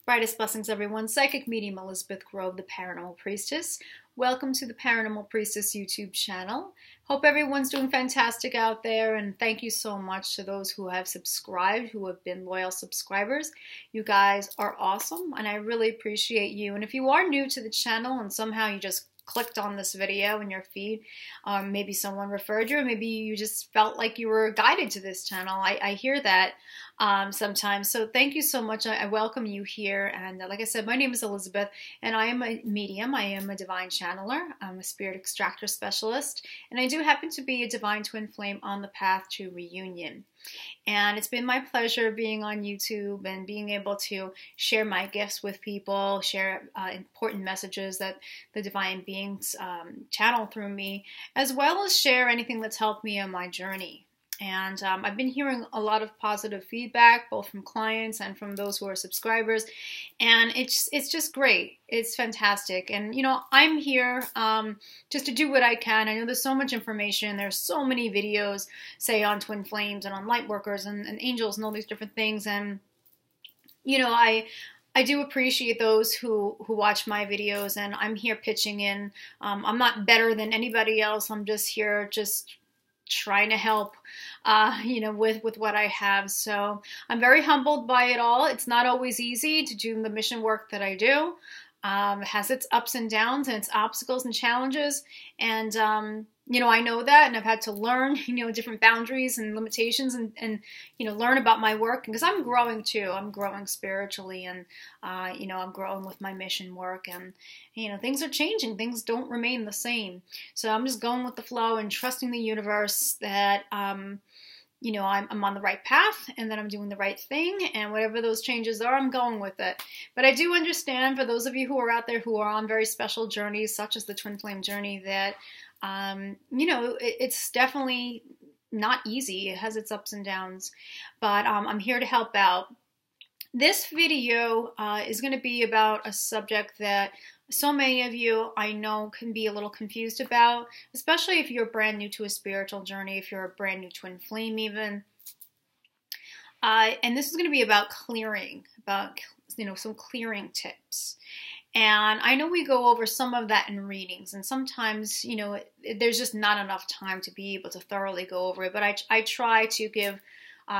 Brightest blessings, everyone. Psychic medium Elizabeth Grove, the Paranormal Priestess. Welcome to the Paranormal Priestess YouTube channel. Hope everyone's doing fantastic out there, and thank you so much to those who have subscribed, who have been loyal subscribers. You guys are awesome, and I really appreciate you. And if you are new to the channel and somehow you just clicked on this video in your feed, maybe someone referred you, or maybe you just felt like you were guided to this channel. I hear that sometimes. So thank you so much. I welcome you here. And like I said, my name is Elizabeth, and I am a medium. I am a divine channeler. I'm a spirit extractor specialist, and I do happen to be a divine twin flame on the path to reunion. And it's been my pleasure being on YouTube and being able to share my gifts with people, share important messages that the divine beings channel through me, as well as share anything that's helped me on my journey. And I've been hearing a lot of positive feedback, both from clients and from those who are subscribers. And it's just great. It's fantastic. And, you know, I'm here just to do what I can. I know there's so much information. There's so many videos, say, on twin flames and on light workers and angels and all these different things. And, you know, I do appreciate those who watch my videos, and I'm here pitching in. I'm not better than anybody else. I'm just here trying to help, you know, with what I have. So I'm very humbled by it all. It's not always easy to do the mission work that I do. It has its ups and downs and its obstacles and challenges. And, you know, I know that, and I've had to learn, you know, different boundaries and limitations and you know, learn about my work, because I'm growing too. I'm growing spiritually, and, you know, I'm growing with my mission work, and, you know, things are changing. Things don't remain the same. So I'm just going with the flow and trusting the universe that, you know, I'm on the right path, and that I'm doing the right thing, and whatever those changes are, I'm going with it. But I do understand, for those of you who are out there who are on very special journeys, such as the twin flame journey, that, you know, it's definitely not easy. It has its ups and downs, but I'm here to help out. This video is going to be about a subject that so many of you, I know, can be a little confused about, especially if you're brand new to a spiritual journey, if you're a brand new twin flame even. And this is going to be about clearing, about, you know, some clearing tips. And I know we go over some of that in readings, and sometimes, you know, there's just not enough time to be able to thoroughly go over it, but I try to give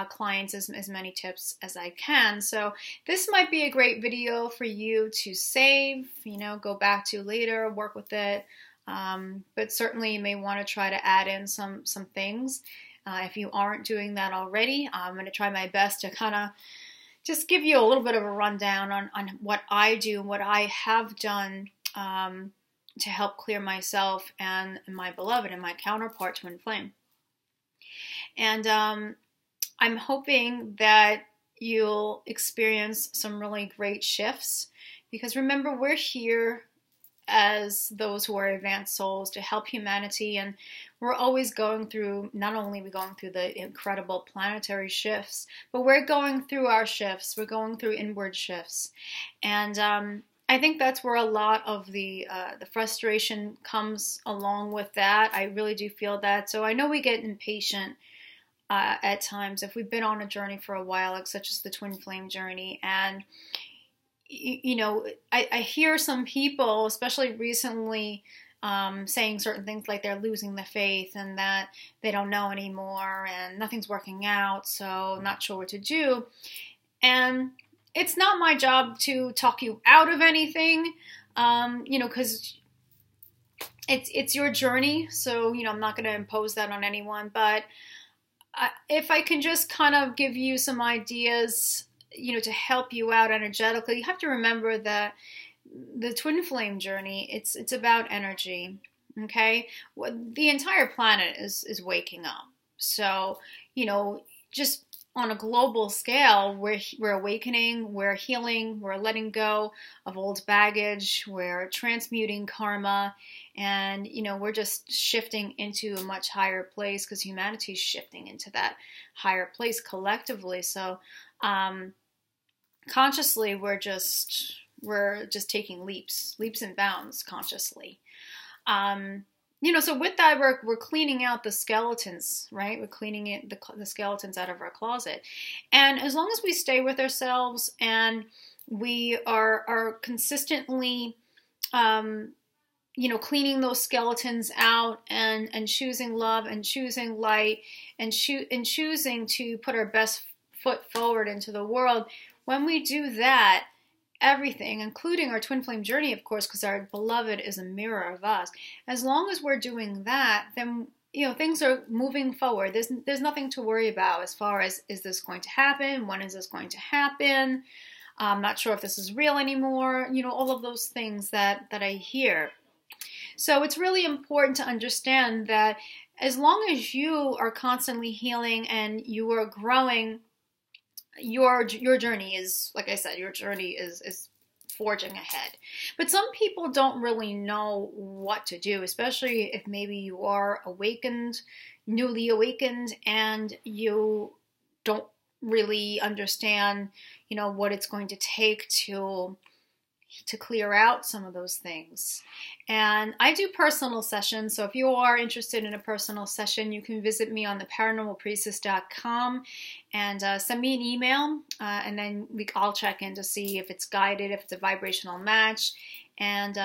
clients as many tips as I can. So this might be a great video for you to save, you know, go back to later, work with it. But certainly you may want to try to add in some things. If you aren't doing that already, I'm going to try my best to kind of just give you a little bit of a rundown on what I do, what I have done to help clear myself and my beloved and my counterpart twin flame. And I'm hoping that you'll experience some really great shifts, because remember, we're here as those who are advanced souls to help humanity, and we're always going through, not only are we going through the incredible planetary shifts, but we're going through our shifts, we're going through inward shifts. And I think that's where a lot of the frustration comes along with that. I really do feel that. So I know we get impatient at times if we've been on a journey for a while, like such as the twin flame journey. And you know, I hear some people, especially recently, saying certain things like they're losing the faith and that they don't know anymore and nothing's working out, so I'm not sure what to do. And it's not my job to talk you out of anything, you know, because it's your journey. So, you know, I'm not going to impose that on anyone. But if I can just kind of give you some ideas, you know, to help you out energetically, you have to remember that the twin flame journey, it's about energy, okay? The entire planet is waking up. So, you know, just on a global scale, we're awakening, we're healing, we're letting go of old baggage, we're transmuting karma, and, you know, we're just shifting into a much higher place, because humanity's shifting into that higher place collectively. So, consciously, we're just taking leaps and bounds consciously. You know, so with that, we're cleaning out the skeletons, right? We're cleaning the skeletons out of our closet. And as long as we stay with ourselves and we are consistently, cleaning those skeletons out and choosing love and choosing light and choosing to put our best foot forward into the world, when we do that, everything, including our twin flame journey, of course, because our beloved is a mirror of us. As long as we're doing that, then things are moving forward. There's nothing to worry about as far as, is this going to happen? When is this going to happen? I'm not sure if this is real anymore. All of those things that I hear. So it's really important to understand that as long as you are constantly healing and you are growing, your journey is, like I said, your journey is forging ahead. But some people don't really know what to do, especially if maybe you are newly awakened, and you don't really understand, what it's going to take to clear out some of those things. And I do personal sessions, so if you are interested in a personal session, you can visit me on the paranormalpriestess.com and send me an email, and then I'll check in to see if it's guided, if it's a vibrational match. And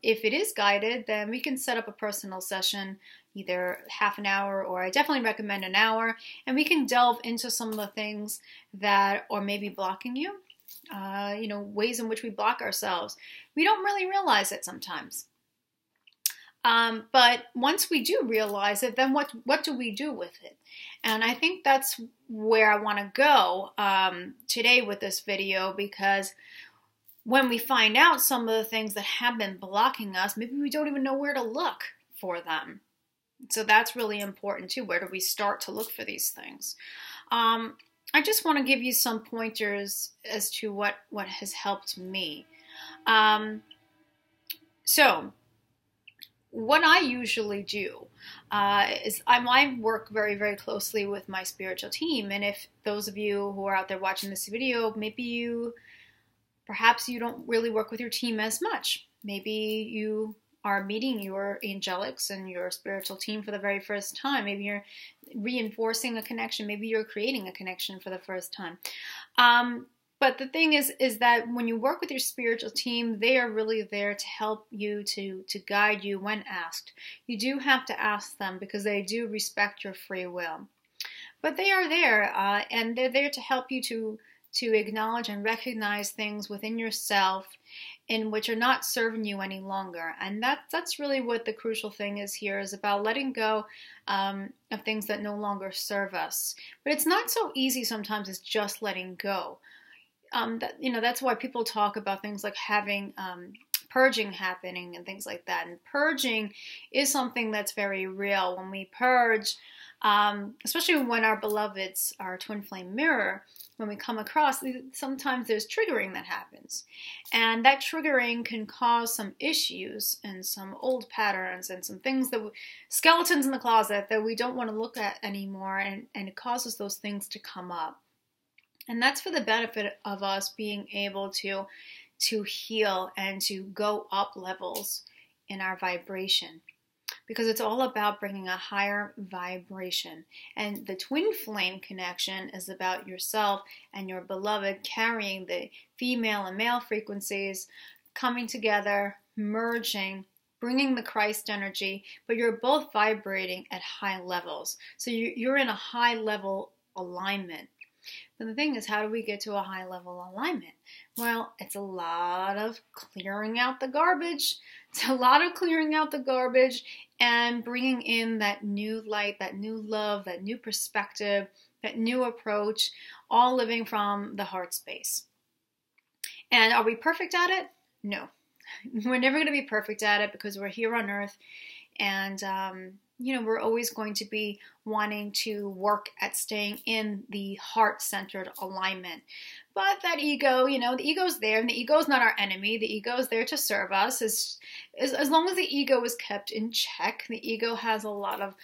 if it is guided, then we can set up a personal session, either half an hour, or I definitely recommend an hour, and we can delve into some of the things that are maybe blocking you. Ways in which we block ourselves. We don't really realize it sometimes. But once we do realize it, then what do we do with it? And I think that's where I want to go today with this video, because when we find out some of the things that have been blocking us, maybe we don't even know where to look for them. So that's really important too. Where do we start to look for these things? I just want to give you some pointers as to what has helped me. So what I usually do is I work very, very closely with my spiritual team. And if those of you who are out there watching this video, perhaps you don't really work with your team as much. Maybe you are meeting your angelics and your spiritual team for the very first time. Maybe you're reinforcing a connection. Maybe you're creating a connection for the first time. But the thing is that when you work with your spiritual team, they are really there to help you, to guide you when asked. You do have to ask them, because they do respect your free will. But they are there, and they're there to help you to acknowledge and recognize things within yourself in which are not serving you any longer. And that's really what the crucial thing is here, is about letting go of things that no longer serve us. But it's not so easy sometimes as just letting go. That's why people talk about things like having purging happening and things like that. And purging is something that's very real. When we purge, especially when our beloveds, our twin flame mirror, when we come across, sometimes there's triggering that happens. And that triggering can cause some issues and some old patterns and some things skeletons in the closet that we don't want to look at anymore. And it causes those things to come up. And that's for the benefit of us being able to heal and to go up levels in our vibration. Because it's all about bringing a higher vibration. And the twin flame connection is about yourself and your beloved carrying the female and male frequencies, coming together, merging, bringing the Christ energy, but you're both vibrating at high levels. So you're in a high level alignment. But the thing is, how do we get to a high level alignment? Well, it's a lot of clearing out the garbage. It's a lot of clearing out the garbage and bringing in that new light, that new love, that new perspective, that new approach, all living from the heart space. And are we perfect at it? No. We're never going to be perfect at it, because we're here on earth, and we're always going to be wanting to work at staying in the heart-centered alignment. But that ego, the ego's there, and the ego's not our enemy. The ego is there to serve us. As long as the ego is kept in check, the ego has a lot of,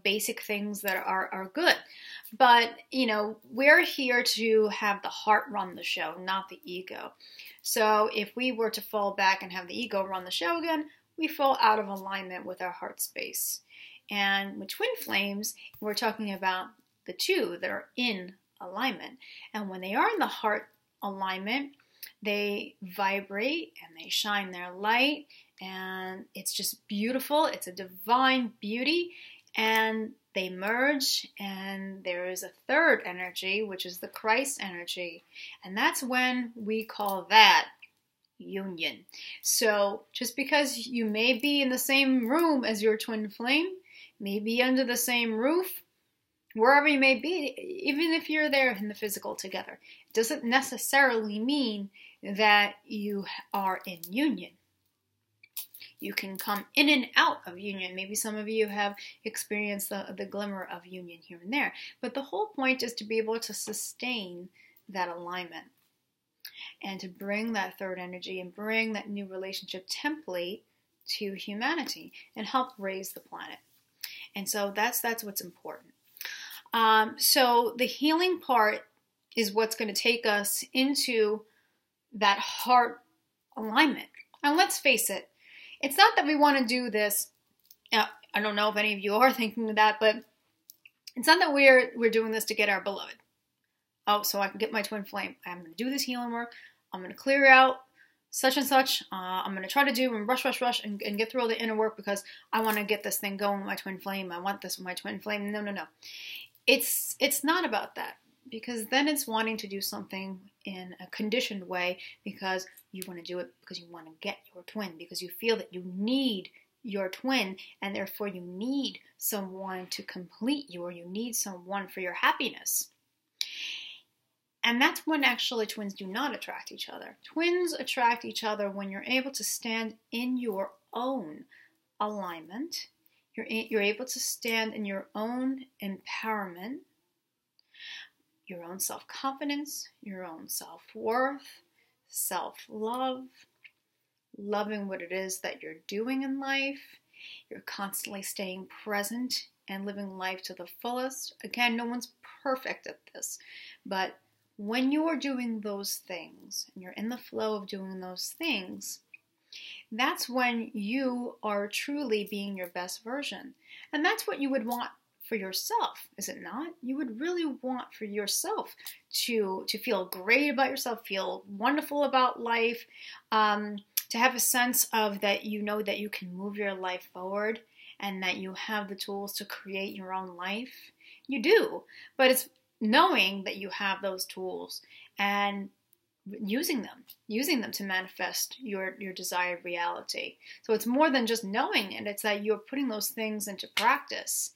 basic things that are good. But, we're here to have the heart run the show, not the ego. So if we were to fall back and have the ego run the show again, we fall out of alignment with our heart space. And with twin flames, we're talking about the two that are in alignment. And when they are in the heart alignment, they vibrate and they shine their light, and it's just beautiful. It's a divine beauty, and they merge, and there is a third energy, which is the Christ energy, and that's when we call that union. So just because you may be in the same room as your twin flame, maybe under the same roof, wherever you may be, even if you're there in the physical together, it doesn't necessarily mean that you are in union. You can come in and out of union. Maybe some of you have experienced the glimmer of union here and there. But the whole point is to be able to sustain that alignment and to bring that third energy and bring that new relationship template to humanity and help raise the planet. And so that's what's important. So the healing part is what's going to take us into that heart alignment. And let's face it, it's not that we want to do this. I don't know if any of you are thinking of that, but it's not that we're doing this to get our beloved. Oh, so I can get my twin flame. I'm going to do this healing work. I'm going to clear out such and such. I'm going to try to do and rush and get through all the inner work because I want to get this thing going with my twin flame. I want this with my twin flame. No. It's not about that, because then it's wanting to do something in a conditioned way because you want to do it because you want to get your twin, because you feel that you need your twin, and therefore you need someone to complete you, or you need someone for your happiness. And that's when actually twins do not attract each other. Twins attract each other when you're able to stand in your own alignment. You're able to stand in your own empowerment, your own self-confidence, your own self-worth, self-love, loving what it is that you're doing in life. You're constantly staying present and living life to the fullest. Again, no one's perfect at this, but when you are doing those things and you're in the flow of doing those things, that's when you are truly being your best version. And that's what you would want for yourself, is it not? You would really want for yourself to feel great about yourself, feel wonderful about life, to have a sense of that you know that you can move your life forward and that you have the tools to create your own life. You do, but it's knowing that you have those tools and using them to manifest your desired reality. So it's more than just knowing it, it's that you're putting those things into practice.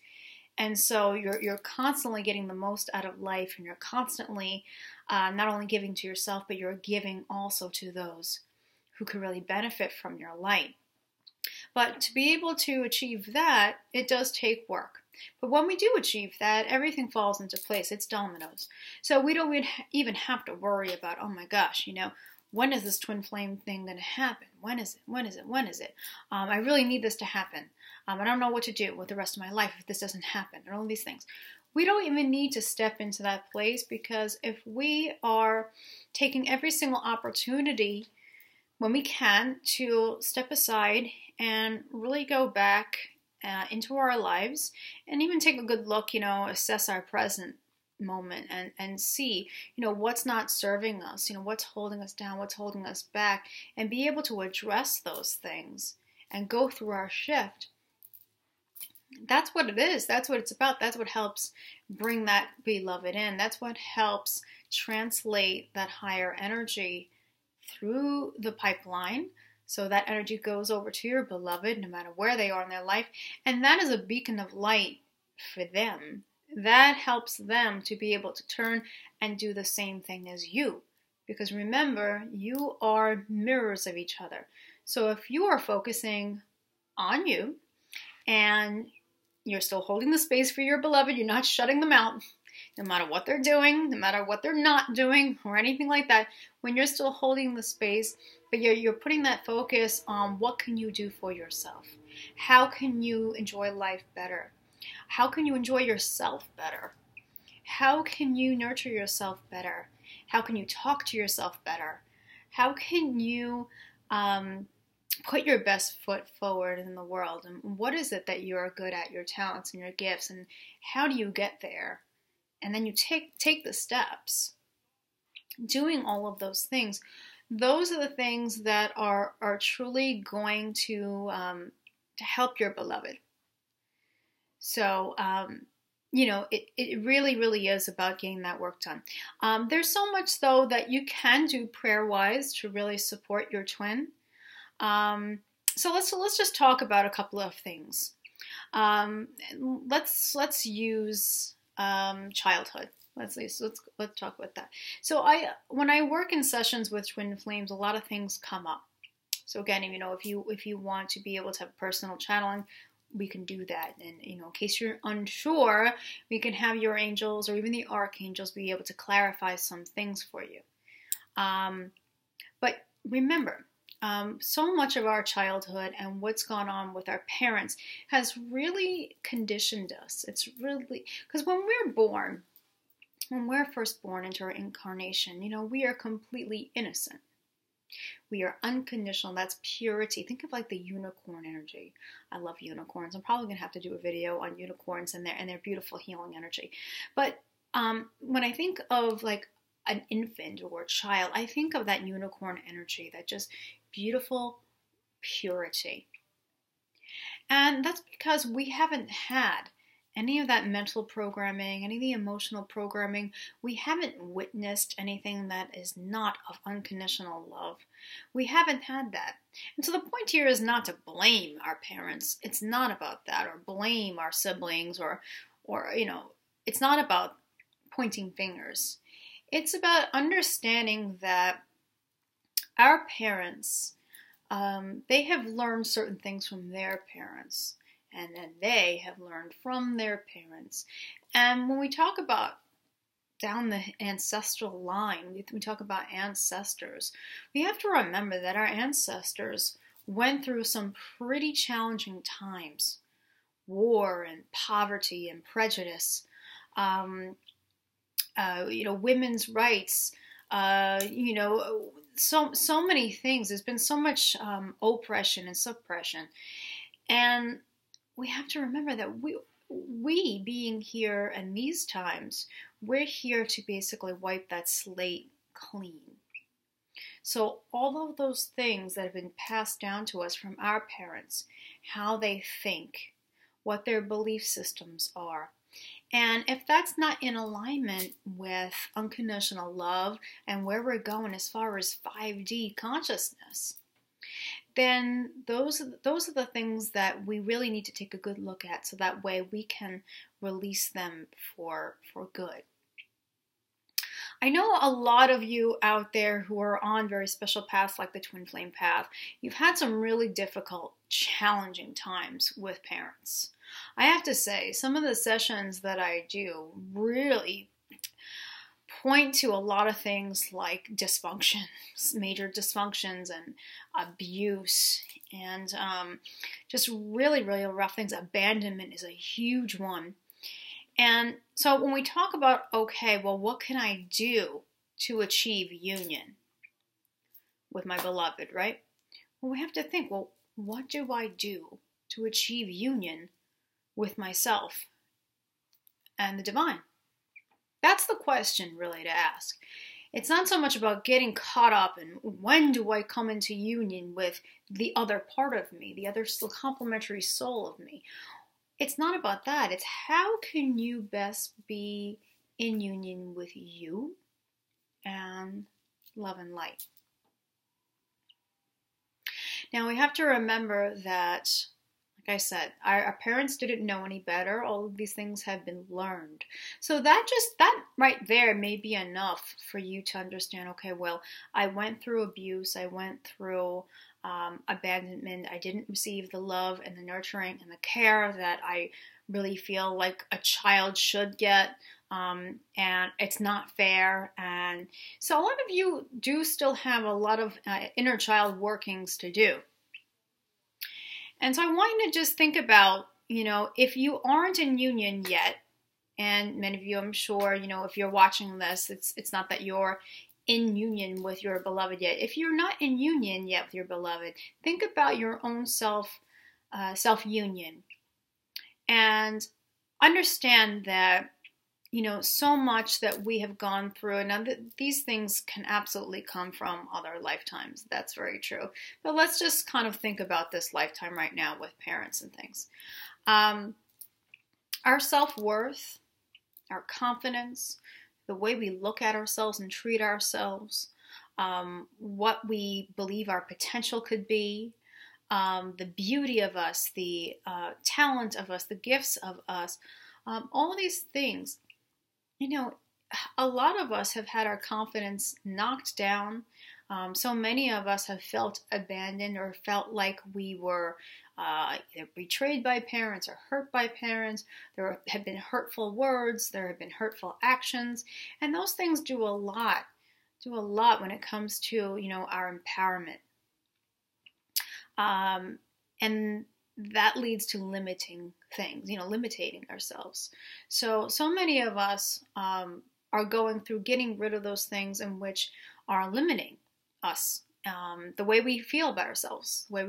And so you're constantly getting the most out of life, and you're constantly not only giving to yourself, but you're giving also to those who could really benefit from your light. But to be able to achieve that, it does take work. But when we do achieve that, everything falls into place. It's dominoes. So we don't even have to worry about, oh my gosh, when is this twin flame thing going to happen? When is it? I really need this to happen. I don't know what to do with the rest of my life if this doesn't happen, and all these things. We don't even need to step into that place, because if we are taking every single opportunity when we can to step aside and really go back into our lives and even take a good look, assess our present moment and see, what's not serving us, what's holding us down, what's holding us back, and be able to address those things and go through our shift. That's what it is. That's what it's about. That's what helps bring that beloved in. That's what helps translate that higher energy through the pipeline, so that energy goes over to your beloved no matter where they are in their life, and that is a beacon of light for them. That helps them to be able to turn and do the same thing as you, because remember, you are mirrors of each other. So if you are focusing on you and you're still holding the space for your beloved, you're not shutting them out, no matter what they're doing, no matter what they're not doing, or anything like that, when you're still holding the space, but you're putting that focus on what can you do for yourself? How can you enjoy life better? How can you enjoy yourself better? How can you nurture yourself better? How can you talk to yourself better? How can you put your best foot forward in the world? And what is it that you're good at, your talents and your gifts, and how do you get there? And then you take the steps. doing all of those are the things that are truly going to help your beloved. So, it really, really is about getting that work done. There's so much, though, that you can do prayer-wise to really support your twin. So let's just talk about a couple of things. Let's use childhood. Let's talk about that. So when I work in sessions with twin flames, a lot of things come up. So again, if you want to be able to have personal channeling, we can do that. And in case you're unsure, we can have your angels or even the archangels be able to clarify some things for you. But remember, so much of our childhood and what's gone on with our parents has really conditioned us. It's really, because when we're first born into our incarnation, we are completely innocent. We are unconditional. That's purity. Think of like the unicorn energy. I love unicorns. I'm probably going to have to do a video on unicorns and their beautiful healing energy. But when I think of like an infant or a child, I think of that unicorn energy, that just beautiful purity. And that's because we haven't had any of that mental programming, any of the emotional programming. We haven't witnessed anything that is not of unconditional love. We haven't had that. And so the point here is not to blame our parents. It's not about that, or blame our siblings, or it's not about pointing fingers. It's about understanding that our parents, they have learned certain things from their parents. And then they have learned from their parents. And when we talk about down the ancestral line, we talk about ancestors, we have to remember that our ancestors went through some pretty challenging times. War and poverty and prejudice, women's rights, so many things. There's been so much oppression and suppression. And we have to remember that we being here in these times, we're here to basically wipe that slate clean. So all of those things that have been passed down to us from our parents, how they think, what their belief systems are, and if that's not in alignment with unconditional love and where we're going as far as 5D consciousness, then those are the things that we really need to take a good look at, so that way we can release them for good. I know a lot of you out there who are on very special paths like the Twin Flame path, you've had some really difficult, challenging times with parents. I have to say, some of the sessions that I do really point to a lot of things like dysfunctions, major dysfunctions and abuse, and just really, really rough things. Abandonment is a huge one. And so when we talk about, okay, well, what can I do to achieve union with my beloved, right? Well, we have to think, well, what do I do to achieve union with myself and the divine? That's the question really to ask. It's not so much about getting caught up in when do I come into union with the other part of me, the other complementary soul of me. It's not about that. It's how can you best be in union with you and love and light. Now we have to remember that, like I said, our parents didn't know any better. All of these things have been learned. So that right there may be enough for you to understand, okay, well, I went through abuse, I went through abandonment, I didn't receive the love and the nurturing and the care that I really feel like a child should get, and it's not fair. And so a lot of you do still have a lot of inner child workings to do. And so I want you to just think about, if you aren't in union yet, and many of you, I'm sure, if you're watching this, it's not that you're in union with your beloved yet. If you're not in union yet with your beloved, think about your own self-union, and understand that, so much that we have gone through. Now, these things can absolutely come from other lifetimes. That's very true. But let's just kind of think about this lifetime right now with parents and things. Our self-worth, our confidence, the way we look at ourselves and treat ourselves, what we believe our potential could be, the beauty of us, the talent of us, the gifts of us, all these things. A lot of us have had our confidence knocked down. So many of us have felt abandoned or felt like we were either betrayed by parents or hurt by parents. There have been hurtful words, there have been hurtful actions, and those things do a lot when it comes to, our empowerment. And that leads to limiting things, limiting ourselves. So many of us are going through getting rid of those things in which are limiting us, the way we feel about ourselves, the way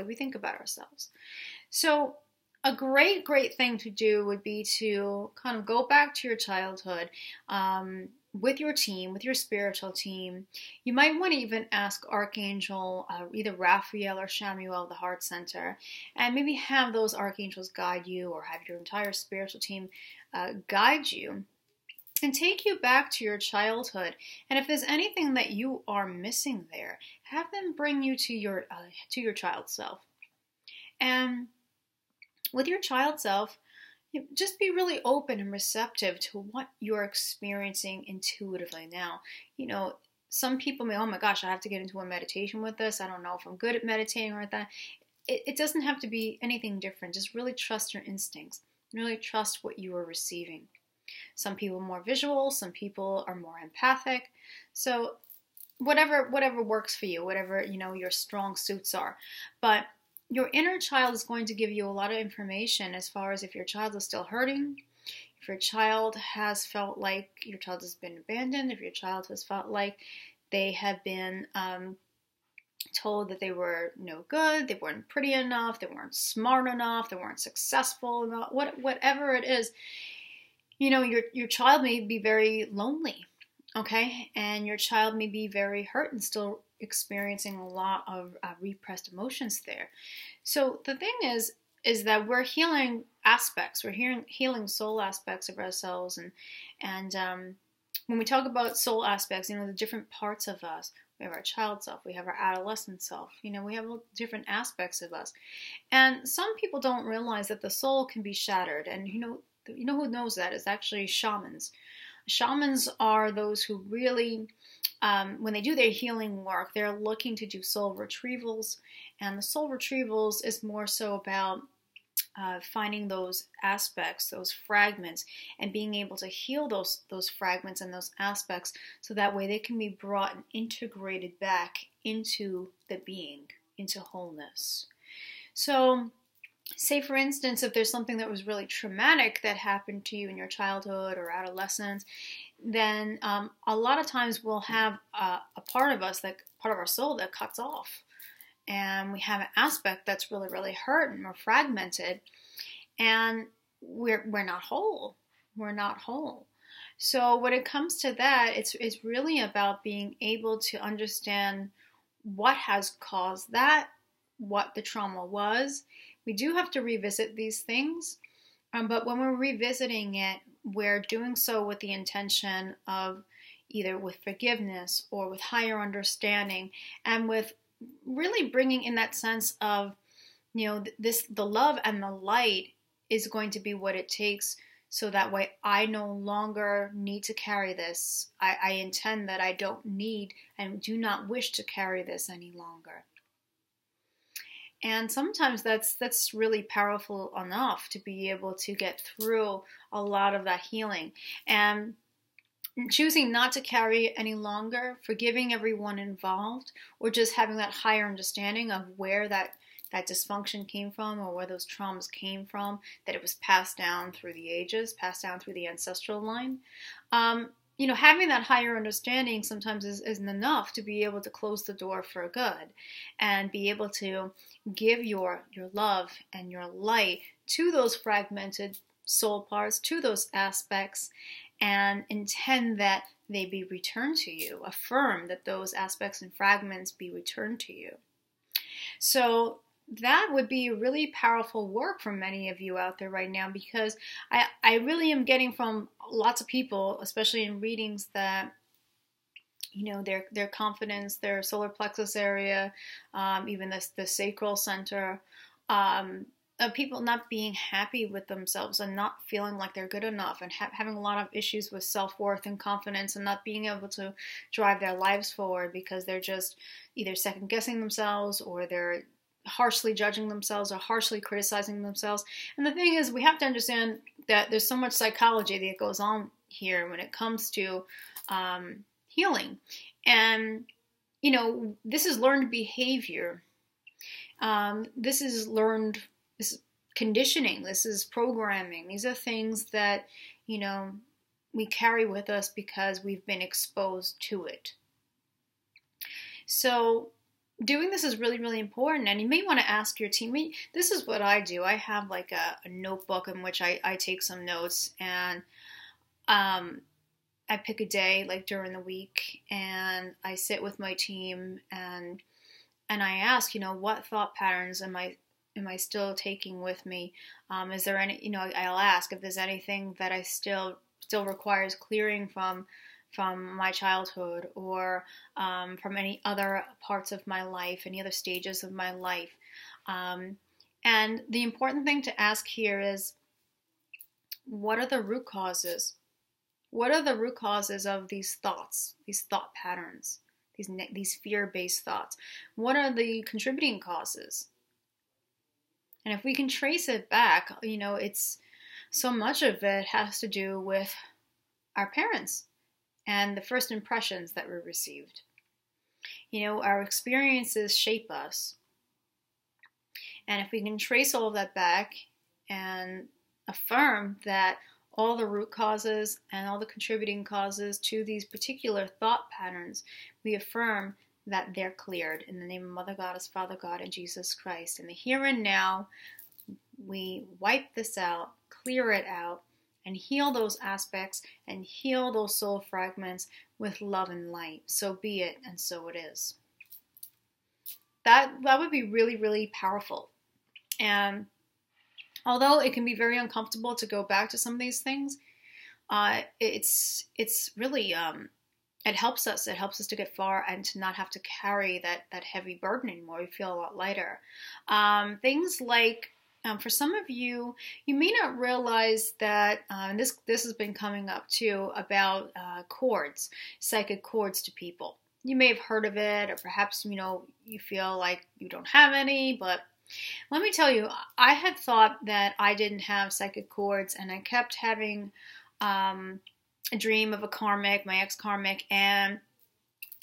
we think about ourselves. So a great thing to do would be to kind of go back to your childhood, with your team, with your spiritual team. You might want to even ask Archangel, either Raphael or Shamuel, the Heart Center, and maybe have those archangels guide you, or have your entire spiritual team guide you and take you back to your childhood. And if there's anything that you are missing there, have them bring you to your child self. And with your child self, just be really open and receptive to what you're experiencing intuitively now. Some people may, oh my gosh, I have to get into a meditation with this. I don't know if I'm good at meditating or that. It doesn't have to be anything different. Just really trust your instincts. Really trust what you are receiving. Some people are more visual. Some people are more empathic. So whatever works for you, whatever, your strong suits are. But your inner child is going to give you a lot of information as far as if your child is still hurting, if your child has felt like your child has been abandoned, if your child has felt like they have been told that they were no good, they weren't pretty enough, they weren't smart enough, they weren't successful enough, whatever it is. Your child may be very lonely, okay? And your child may be very hurt and still experiencing a lot of repressed emotions there. So the thing is that we're healing aspects, we're healing soul aspects of ourselves, and when we talk about soul aspects, the different parts of us, we have our child self, we have our adolescent self, we have different aspects of us, and some people don't realize that the soul can be shattered, and who knows that? It's actually shamans. Shamans are those who really, when they do their healing work, they're looking to do soul retrievals. And the soul retrievals is more so about finding those aspects, those fragments, and being able to heal those fragments and those aspects, so that way they can be brought and integrated back into the being, into wholeness. So, say for instance, if there's something that was really traumatic that happened to you in your childhood or adolescence, then a lot of times we'll have a part of us, part of our soul, that cuts off. And we have an aspect that's really hurt and we're fragmented, and we're not whole. We're not whole. So when it comes to that, it's really about being able to understand what has caused that, what the trauma was. We do have to revisit these things, but when we're revisiting it, we're doing so with the intention of either with forgiveness or with higher understanding, and with really bringing in that sense of, the love and the light is going to be what it takes, so that way I no longer need to carry this. I intend that I don't need and do not wish to carry this any longer. And sometimes that's really powerful enough to be able to get through a lot of that healing. And choosing not to carry it any longer, forgiving everyone involved, or just having that higher understanding of where that dysfunction came from, or where those traumas came from, that it was passed down through the ages, passed down through the ancestral line. Having that higher understanding sometimes isn't enough to be able to close the door for good and be able to give your love and your light to those fragmented soul parts, to those aspects, and intend that they be returned to you. Affirm that those aspects and fragments be returned to you. So that would be really powerful work for many of you out there right now, because I really am getting from lots of people, especially in readings, that their confidence, their solar plexus area, even the sacral center, of people not being happy with themselves and not feeling like they're good enough, and having a lot of issues with self-worth and confidence, and not being able to drive their lives forward because they're just either second-guessing themselves, or they're harshly judging themselves, or harshly criticizing themselves. And the thing is, we have to understand that there's so much psychology that goes on here when it comes to healing. And, this is learned behavior. This is learned, this is conditioning. This is programming. These are things that, we carry with us because we've been exposed to it. So doing this is really, really important. And you may want to ask your team. This is what I do. I have like a notebook in which I take some notes, and I pick a day like during the week, and I sit with my team and I ask, what thought patterns am I still taking with me? Is there any, I'll ask if there's anything that I still requires clearing from my childhood, or from any other parts of my life, any other stages of my life. And the important thing to ask here is, what are the root causes? What are the root causes of these thoughts, these thought patterns, these fear-based thoughts? What are the contributing causes? And if we can trace it back, it's so much of it has to do with our parents and the first impressions that we received. Our experiences shape us. And if we can trace all of that back and affirm that all the root causes and all the contributing causes to these particular thought patterns, we affirm that they're cleared in the name of Mother Goddess, Father God, and Jesus Christ. In the here and now, we wipe this out, clear it out, and heal those aspects and heal those soul fragments with love and light. So be it, and so it is. That would be really, really powerful. And although it can be very uncomfortable to go back to some of these things, it's really it helps us. It helps us to get far and to not have to carry that heavy burden anymore. We feel a lot lighter. Things like, for some of you, you may not realize that, and this has been coming up too, about cords, psychic cords to people. You may have heard of it, or perhaps you feel like you don't have any, but let me tell you, I had thought that I didn't have psychic cords, and I kept having a dream of a karmic, my ex-karmic, and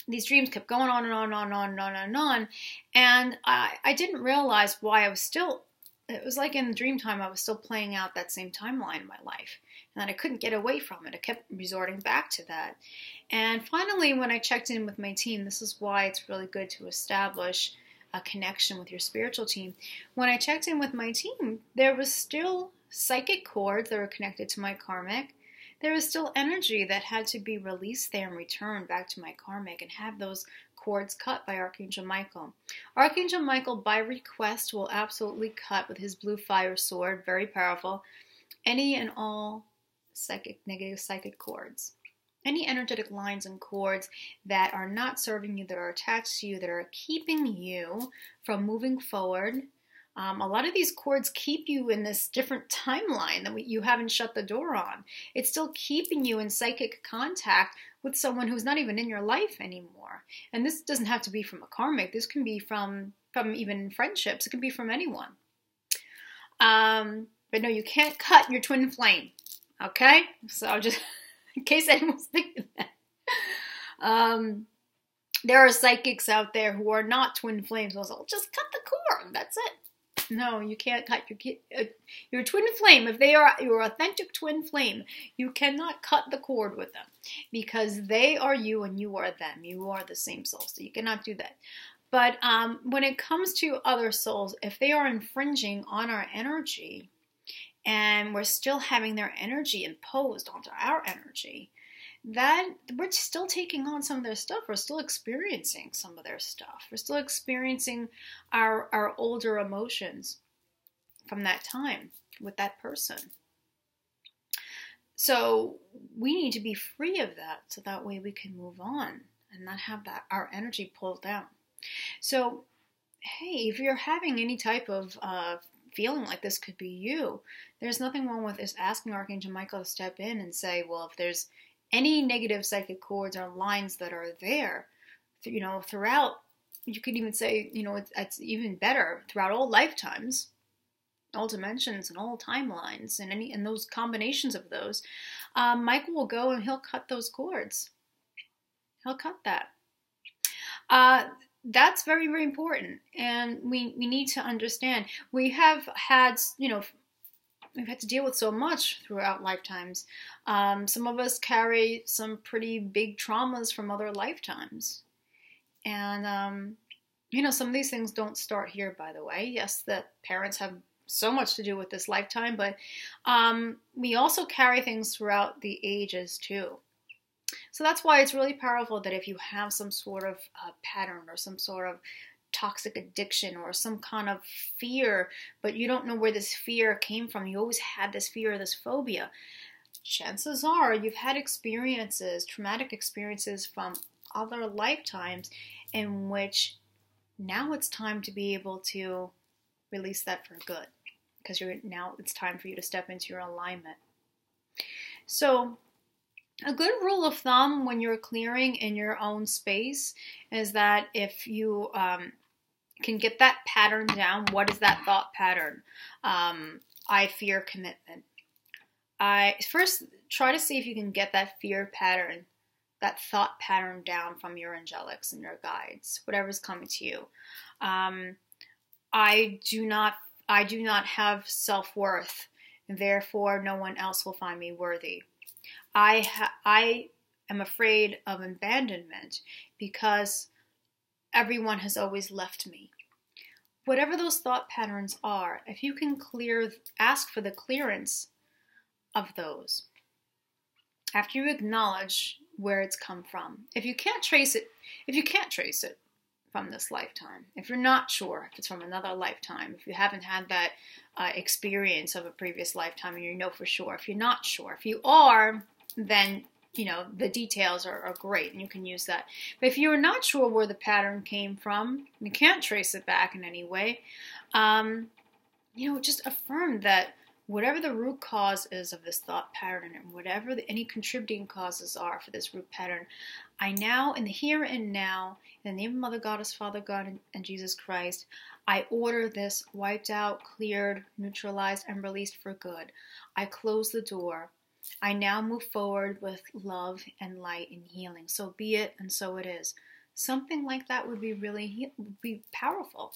these dreams kept going on and on and on and on and on, and I didn't realize why I was still, it was like in the dream time I was still playing out that same timeline in my life, and that I couldn't get away from it. I kept resorting back to that. And finally, when I checked in with my team, this is why it's really good to establish a connection with your spiritual team. When I checked in with my team, there was still psychic cords that were connected to my karmic. There was still energy that had to be released there and returned back to my karmic, and have those cords cut by Archangel Michael. Archangel Michael, by request, will absolutely cut with his blue fire sword, very powerful, any and all negative psychic cords. Any energetic lines and cords that are not serving you, that are attached to you, that are keeping you from moving forward. A lot of these cords keep you in this different timeline that you haven't shut the door on. It's still keeping you in psychic contact with someone who's not even in your life anymore. And this doesn't have to be from a karmic. This can be from even friendships. It can be from anyone. But no, you can't cut your twin flame. Okay? So just in case anyone's thinking that. There are psychics out there who are not twin flames. So just cut the cord. That's it. No, you can't cut your twin flame. If they are your authentic twin flame, you cannot cut the cord with them, because they are you and you are them. You are the same soul, so you cannot do that. But when it comes to other souls, if they are infringing on our energy and we're still having their energy imposed onto our energy, that we're still taking on some of their stuff. We're still experiencing some of their stuff. We're still experiencing our older emotions from that time with that person. So we need to be free of that, so that way we can move on and not have that our energy pulled down. So, hey, if you're having any type of feeling like this could be you, there's nothing wrong with just asking Archangel Michael to step in and say, well, if there's any negative psychic cords or lines that are there, throughout, you could even say, it's even better throughout all lifetimes, all dimensions and all timelines, and those combinations of those, Michael will go and he'll cut those cords. He'll cut that. That's very, very important, and we need to understand. We have had, we've had to deal with so much throughout lifetimes. Some of us carry some pretty big traumas from other lifetimes, and some of these things don't start here, by the way. Yes, the parents have so much to do with this lifetime, but we also carry things throughout the ages too. So that's why it's really powerful that if you have some sort of pattern or some sort of toxic addiction or some kind of fear, but you don't know where this fear came from, you always had this fear or this phobia, chances are you've had experiences, traumatic experiences from other lifetimes in which now it's time to be able to release that for good, because now it's time for you to step into your alignment. So a good rule of thumb when you're clearing in your own space is that if you can get that pattern down, what is that thought pattern? I fear commitment. I first try to see if you can get that fear pattern, that thought pattern down from your angelics and your guides, whatever's coming to you. I do not have self-worth, and therefore no one else will find me worthy. I am afraid of abandonment because everyone has always left me. Whatever those thought patterns are, if you can ask for the clearance of those, after you acknowledge where it's come from. If you can't trace it from this lifetime, if you're not sure if it's from another lifetime, if you haven't had that experience of a previous lifetime and you know for sure, if you're not sure, if you are, then the details are great and you can use that. But if you're not sure where the pattern came from, you can't trace it back in any way, just affirm that whatever the root cause is of this thought pattern and whatever any contributing causes are for this root pattern, I now, in the here and now, in the name of Mother Goddess, Father God, and Jesus Christ, I order this wiped out, cleared, neutralized, and released for good. I close the door. I now move forward with love and light and healing. So be it, and so it is. Something like that would be powerful.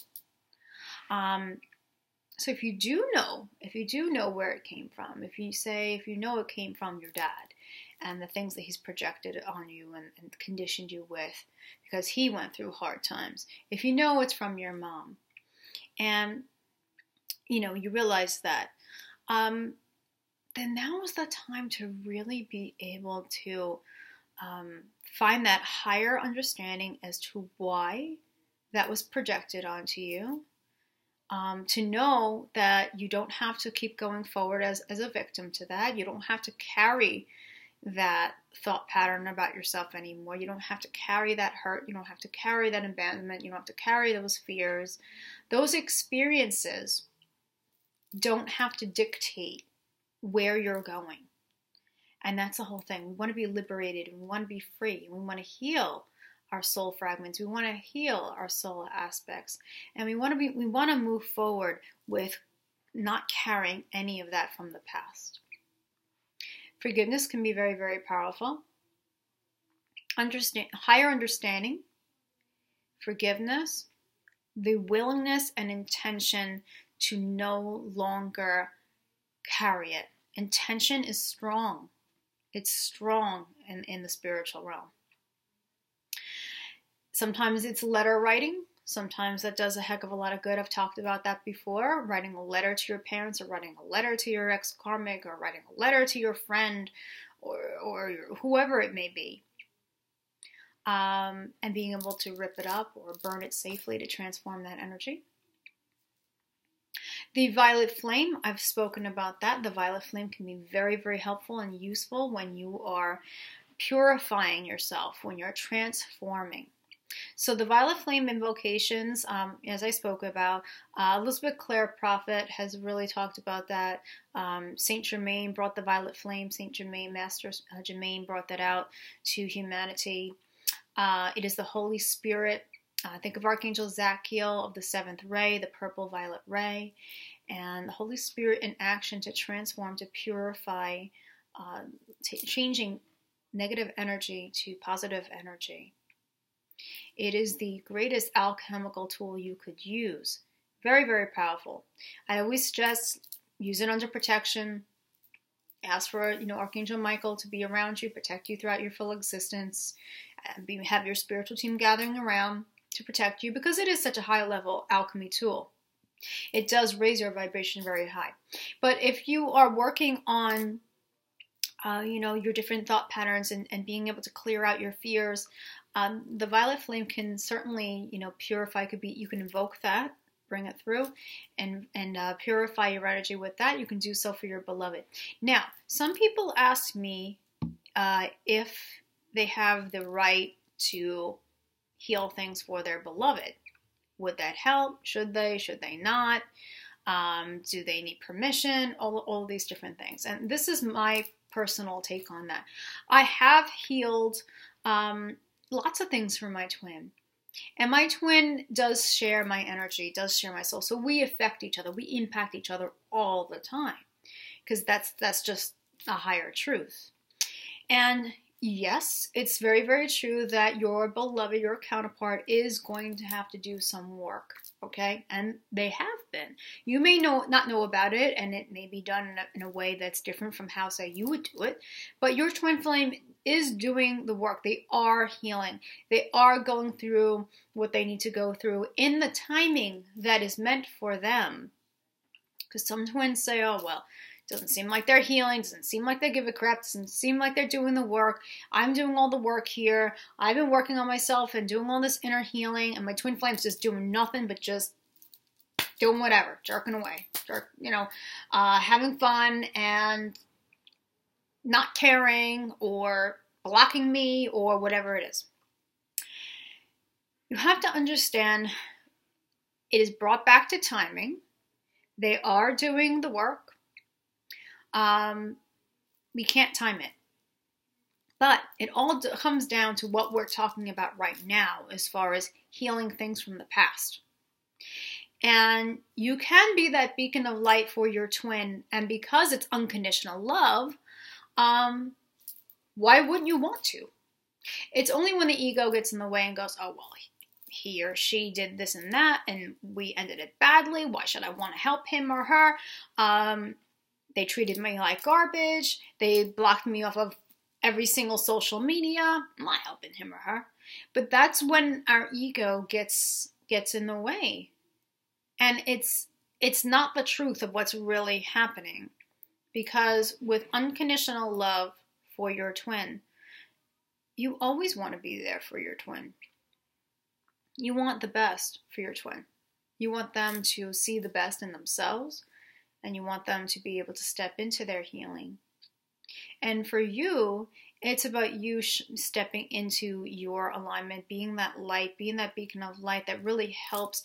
So if you do know where it came from, if you know it came from your dad and the things that he's projected on you and conditioned you with because he went through hard times, if you know it's from your mom, and you realize that, then now is the time to really be able to find that higher understanding as to why that was projected onto you. To know that you don't have to keep going forward as a victim to that. You don't have to carry that thought pattern about yourself anymore. You don't have to carry that hurt. You don't have to carry that abandonment. You don't have to carry those fears. Those experiences don't have to dictate where you're going. And that's the whole thing. We want to be liberated. We want to be free. We want to heal our soul fragments. We want to heal our soul aspects. And we want to move forward with not carrying any of that from the past. Forgiveness can be very, very powerful. Higher understanding, forgiveness, the willingness and intention to no longer carry it. Intention is strong. It's strong in the spiritual realm. Sometimes it's letter writing. Sometimes that does a heck of a lot of good. I've talked about that before. Writing a letter to your parents, or writing a letter to your ex-karmic, or writing a letter to your friend, or whoever it may be. And being able to rip it up or burn it safely to transform that energy. The violet flame, I've spoken about that. The violet flame can be very, very helpful and useful when you are purifying yourself, when you're transforming. So the violet flame invocations, as I spoke about, Elizabeth Clare Prophet has really talked about that. Saint Germain brought the violet flame. Saint Germain, Master Germain brought that out to humanity. It is the Holy Spirit. Think of Archangel Zachiel of the seventh ray, the purple violet ray, and the Holy Spirit in action to transform, to purify, changing negative energy to positive energy. It is the greatest alchemical tool you could use. Very, very powerful. I always suggest use it under protection. Ask for, Archangel Michael to be around you, protect you throughout your full existence. And have your spiritual team gathering around to protect you, because it is such a high-level alchemy tool. It does raise your vibration very high. But if you are working on your different thought patterns and being able to clear out your fears, the violet flame can certainly, purify. You can invoke that, bring it through, and purify your energy with that. You can do so for your beloved. Now, some people ask me if they have the right to heal things for their beloved. Would that help? Should they not? Do they need permission? All these different things. And this is my personal take on that. I have healed lots of things for my twin. And my twin does share my energy, does share my soul. So we affect each other. We impact each other all the time. Because that's just a higher truth. And yes, it's very, very true that your beloved, your counterpart, is going to have to do some work, okay? And they have been. You may not know about it, and it may be done in a way that's different from how, say, you would do it, but your twin flame is doing the work. They are healing. They are going through what they need to go through in the timing that is meant for them. Because some twins say, oh, well, doesn't seem like they're healing, doesn't seem like they give a crap, doesn't seem like they're doing the work. I'm doing all the work here. I've been working on myself and doing all this inner healing, and my twin flame's just doing nothing but just doing whatever, jerking away, having fun and not caring or blocking me or whatever it is. You have to understand it is brought back to timing. They are doing the work. We can't time it. But it all comes down to what we're talking about right now as far as healing things from the past. And you can be that beacon of light for your twin, and because it's unconditional love, why wouldn't you want to? It's only when the ego gets in the way and goes, oh, well, he or she did this and that, and we ended it badly. Why should I want to help him or her? They treated me like garbage. They blocked me off of every single social media. I'm not helping him or her. But that's when our ego gets in the way. And it's not the truth of what's really happening. Because with unconditional love for your twin, you always want to be there for your twin. You want the best for your twin. You want them to see the best in themselves, and you want them to be able to step into their healing. And for you, it's about you stepping into your alignment, being that light, being that beacon of light that really helps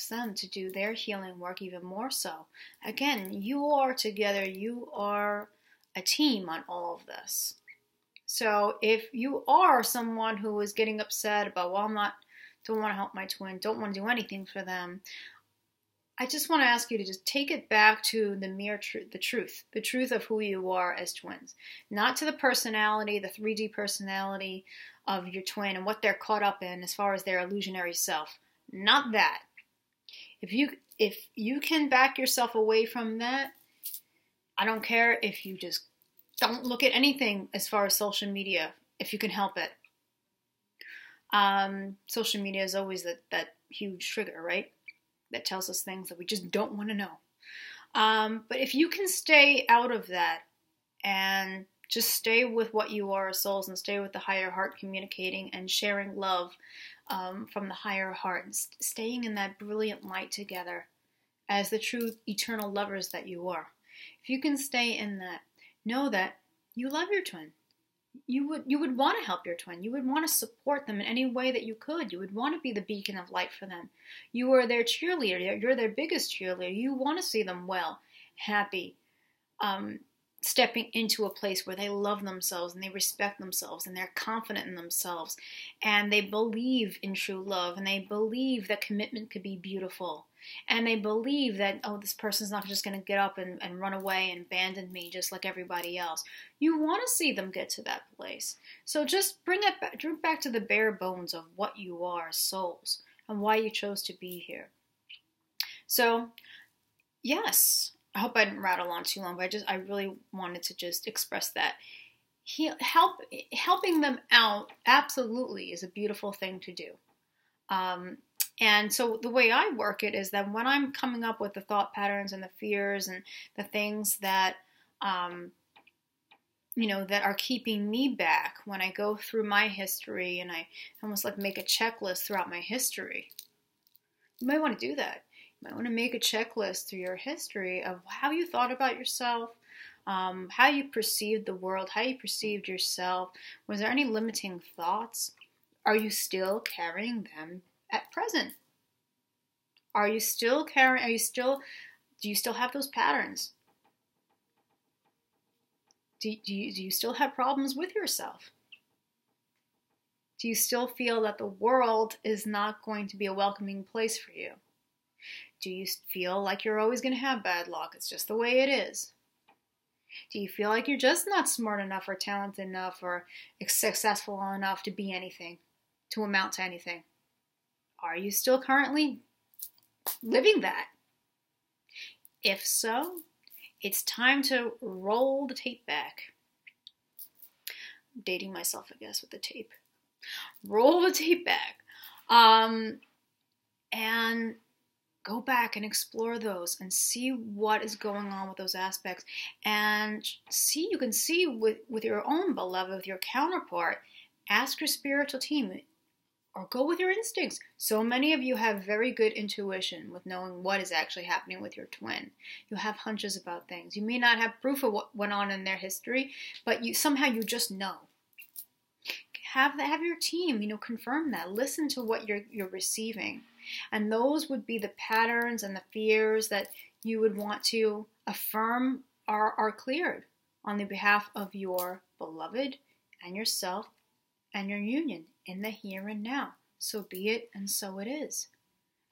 them to do their healing work even more so. Again, you are together. You are a team on all of this. So if you are someone who is getting upset about, well, don't want to help my twin, don't want to do anything for them, I just want to ask you to just take it back to the mere truth, the truth of who you are as twins. Not to the personality, the 3D personality of your twin and what they're caught up in as far as their illusionary self. Not that. If you can back yourself away from that, I don't care if you just don't look at anything as far as social media, if you can help it. Social media is always that huge trigger, right? That tells us things that we just don't want to know. But if you can stay out of that and just stay with what you are as souls and stay with the higher heart communicating and sharing love from the higher heart and staying in that brilliant light together as the true eternal lovers that you are. If you can stay in that, know that you love your twin. You would want to help your twin. You would want to support them in any way that you could. You would want to be the beacon of light for them. You are their cheerleader. You're their biggest cheerleader. You want to see them well, happy, stepping into a place where they love themselves and they respect themselves and they're confident in themselves and they believe in true love and they believe that commitment could be beautiful and they believe that, oh, this person's not just going to get up and run away and abandon me just like everybody else. You want to see them get to that place. So just bring back to the bare bones of what you are as souls and why you chose to be here. So, yes, I hope I didn't rattle on too long, but I really wanted to just express that. Helping them out absolutely is a beautiful thing to do. And so the way I work it is that when I'm coming up with the thought patterns and the fears and the things that, that are keeping me back, when I go through my history and I almost like make a checklist throughout my history, you might want to do that. You might want to make a checklist through your history of how you thought about yourself, how you perceived the world, how you perceived yourself. Was there any limiting thoughts? Are you still carrying them at present? Do you still have those patterns? Do you still have problems with yourself? Do you still feel that the world is not going to be a welcoming place for you? Do you feel like you're always going to have bad luck? It's just the way it is. Do you feel like you're just not smart enough or talented enough or successful enough to be anything, to amount to anything? Are you still currently living that? If so, it's time to roll the tape back. I'm dating myself, I guess, with the tape. Roll the tape back. And go back and explore those and see what is going on with those aspects. And you can see with your own beloved, with your counterpart, ask your spiritual team or go with your instincts. So many of you have very good intuition with knowing what is actually happening with your twin. You have hunches about things. You may not have proof of what went on in their history, but somehow you just know. Have your team, confirm that. Listen to what you're receiving. And those would be the patterns and the fears that you would want to affirm are cleared on the behalf of your beloved and yourself and your union in the here and now. So be it, and so it is.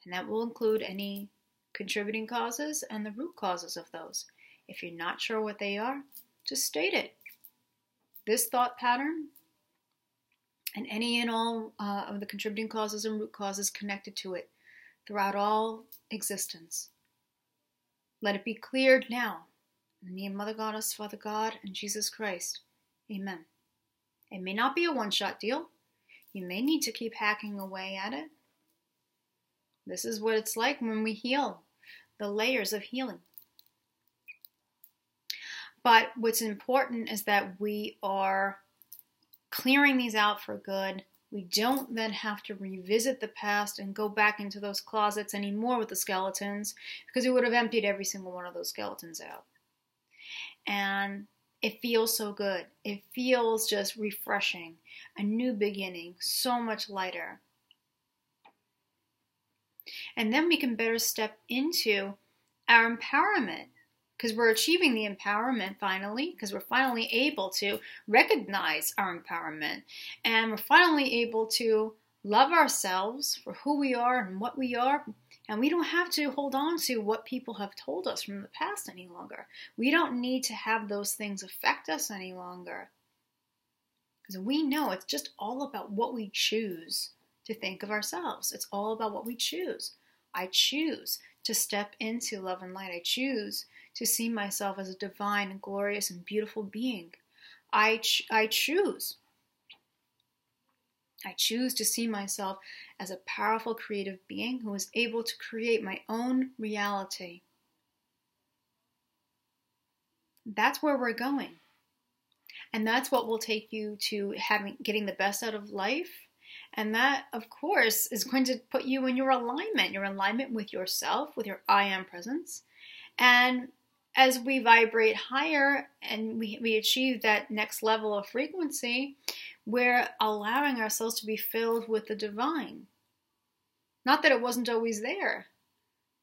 And that will include any contributing causes and the root causes of those. If you're not sure what they are, just state it. This thought pattern and any and all of the contributing causes and root causes connected to it throughout all existence. Let it be cleared now. In the name of Mother Goddess, Father God, and Jesus Christ. Amen. It may not be a one-shot deal. You may need to keep hacking away at it. This is what it's like when we heal, the layers of healing. But what's important is that we are clearing these out for good. We don't then have to revisit the past and go back into those closets anymore with the skeletons, because we would have emptied every single one of those skeletons out. And it feels so good. It feels just refreshing, a new beginning, so much lighter. And then we can better step into our empowerment, because we're achieving the empowerment finally, because we're finally able to recognize our empowerment, and we're finally able to love ourselves for who we are and what we are, and we don't have to hold on to what people have told us from the past any longer. We don't need to have those things affect us any longer, because we know it's just all about what we choose to think of ourselves. It's all about what we choose. I choose to step into love and light. I choose to see myself as a divine and glorious and beautiful being. I choose. I choose to see myself as a powerful creative being who is able to create my own reality. That's where we're going. And that's what will take you to getting the best out of life. And that, of course, is going to put you in your alignment with yourself, with your I am presence. And as we vibrate higher and we achieve that next level of frequency, we're allowing ourselves to be filled with the divine. Not that it wasn't always there.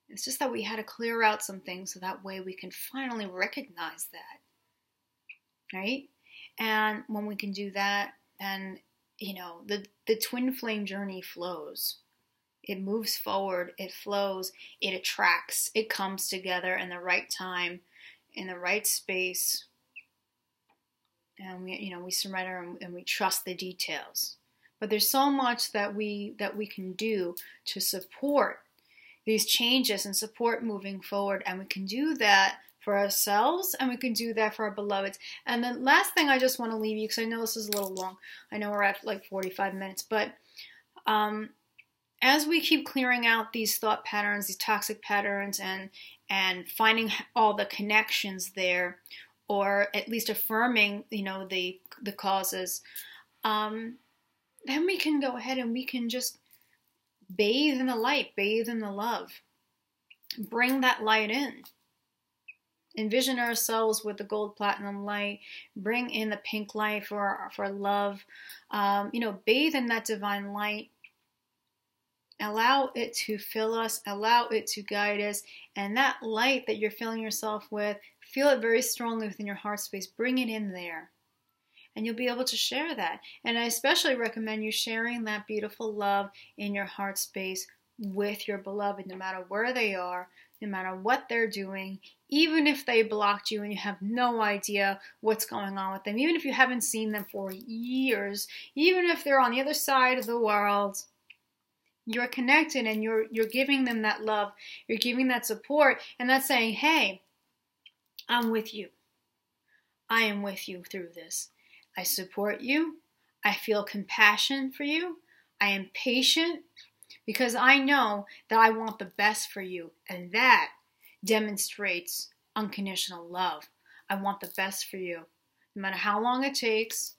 It's just that we had to clear out some things so that way we can finally recognize that. Right? And when we can do that, then, the twin flame journey flows. It moves forward, it flows, it attracts, it comes together in the right time, in the right space. And we surrender and we trust the details. But there's so much that we can do to support these changes and support moving forward. And we can do that for ourselves, and we can do that for our beloveds. And the last thing I just want to leave you, because I know this is a little long. I know we're at like 45 minutes, but as we keep clearing out these thought patterns, these toxic patterns, and finding all the connections there, or at least affirming, the causes, then we can go ahead and we can just bathe in the light, bathe in the love, bring that light in. Envision ourselves with the gold platinum light. Bring in the pink light for love. Bathe in that divine light. Allow it to fill us. Allow it to guide us. And that light that you're filling yourself with, feel it very strongly within your heart space. Bring it in there. And you'll be able to share that. And I especially recommend you sharing that beautiful love in your heart space with your beloved, no matter where they are, no matter what they're doing, even if they blocked you and you have no idea what's going on with them, even if you haven't seen them for years, even if they're on the other side of the world, you're connected and you're giving them that love, you're giving that support, and that's saying, hey, I'm with you. I am with you through this. I support you. I feel compassion for you. I am patient because I know that I want the best for you, and that demonstrates unconditional love. I want the best for you. No matter how long it takes,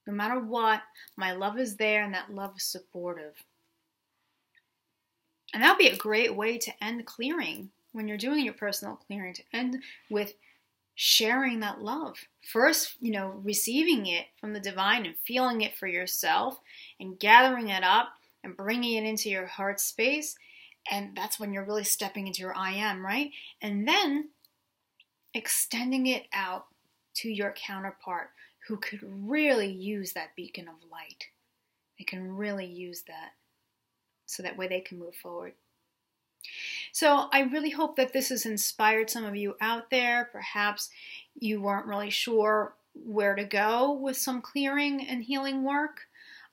no matter what, my love is there, and that love is supportive. And that would be a great way to end clearing when you're doing your personal clearing, to end with sharing that love. First, receiving it from the divine and feeling it for yourself and gathering it up and bringing it into your heart space. And that's when you're really stepping into your I am, right? And then extending it out to your counterpart who could really use that beacon of light. They can really use that so that way they can move forward. So I really hope that this has inspired some of you out there. Perhaps you weren't really sure where to go with some clearing and healing work.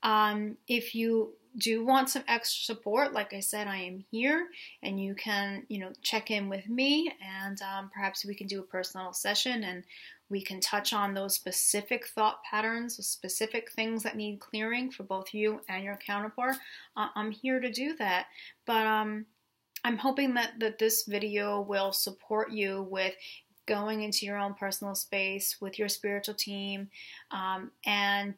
If you do want some extra support, like I said, I am here, and you can, check in with me, and perhaps we can do a personal session, and we can touch on those specific thought patterns, the specific things that need clearing for both you and your counterpart. I'm here to do that, but I'm hoping that this video will support you with going into your own personal space with your spiritual team, and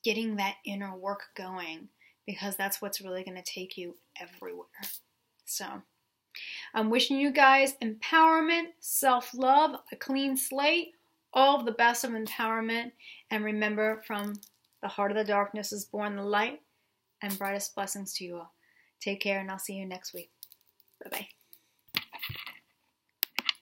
getting that inner work going, because that's what's really going to take you everywhere. So I'm wishing you guys empowerment, self-love, a clean slate, all of the best of empowerment. And remember, from the heart of the darkness is born the light, and brightest blessings to you all. Take care, and I'll see you next week. Bye-bye.